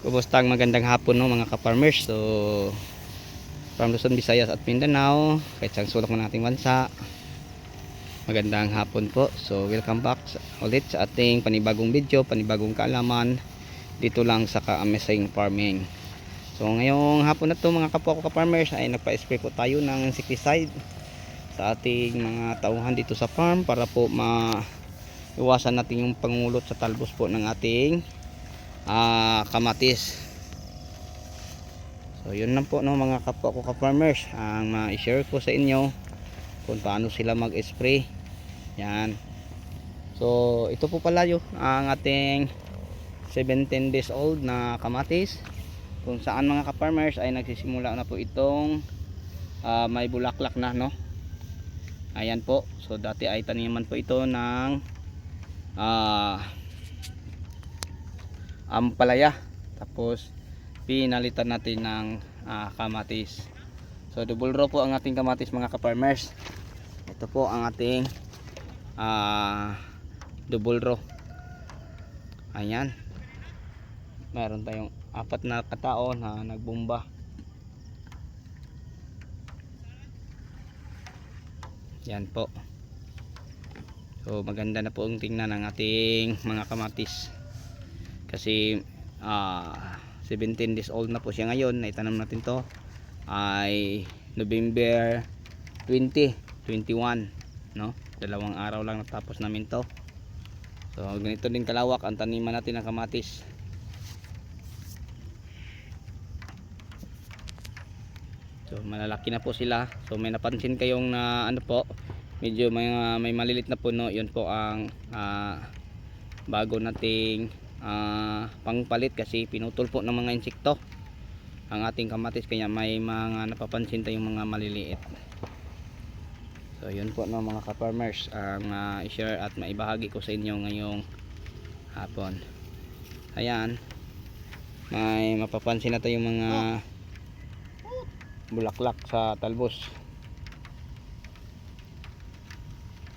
Kubustang magandang hapon no mga ka-farmers. So from Luzon, Visayas at Mindanao, kahit saan sulok ng ating bansa, magandang hapon po. So welcome back ulit sa ating panibagong video, panibagong kaalaman dito lang sa Ka-Amazing Farming. So ngayong hapon na to mga kapwa ko ka-farmers ay nagpa-spray po tayo ng insecticide sa ating mga tauhan dito sa farm para po maiwasan natin yung pangulot sa talbos po ng ating kamatis. So yun lang po no mga kapwa ko ka-farmers ang ma-share ko sa inyo kung paano sila mag-spray. Yan. So ito po pala yung ang ating 17 days old na kamatis, kung saan mga ka-farmers ay nagsisimula na po itong may bulaklak na no. Ayan po. So dati ay taniman po ito ng ampalaya, tapos pinalitan natin ng kamatis. So double row po ang ating kamatis mga ka-farmers. Ito po ang ating double row. Ayan, meron tayong 4 na katao na nagbomba. Yan po. So maganda na po ang tingnan ng ating mga kamatis kasi 17 days old na po siya ngayon. Naitanam natin to ay November 20, 21 no, 2 araw lang natapos namin to. So ganito din kalawak ang taniman natin ng kamatis. So malalaki na po sila. So may napansin kayong na ano po, medyo may malilit na puno, yun po ang bago nating pangpalit kasi pinutol po ng mga insekto ang ating kamatis, kaya may mga napapansin tayong mga maliliit. So yun po no mga ka-farmers ang i-share at maibahagi ko sa inyo ngayong hapon. Ayan, may mapapansin na tayong mga bulaklak sa talbos.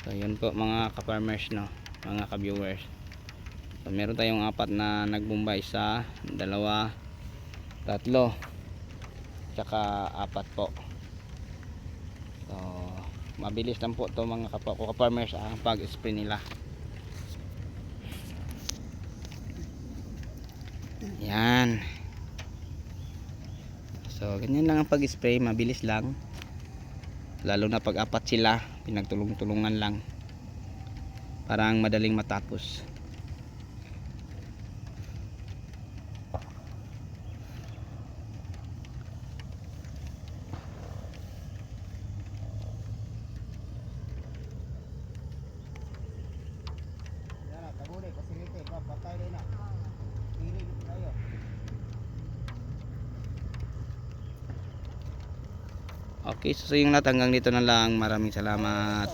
So yun po mga ka-farmers no, mga ka-viewers. So meron tayong 4 na nagbumbay, 1, 2, 3, tsaka 4 po. So mabilis lang po to mga kapwa ko ka-farmers ang pag-spray nila. Yan. So ganyan lang ang pag-spray, mabilis lang. Lalo na pag 4 sila, pinagtulong-tulungan lang. Parang madaling matapos. Okay, so yung lahat hanggang dito na lang. Maraming salamat.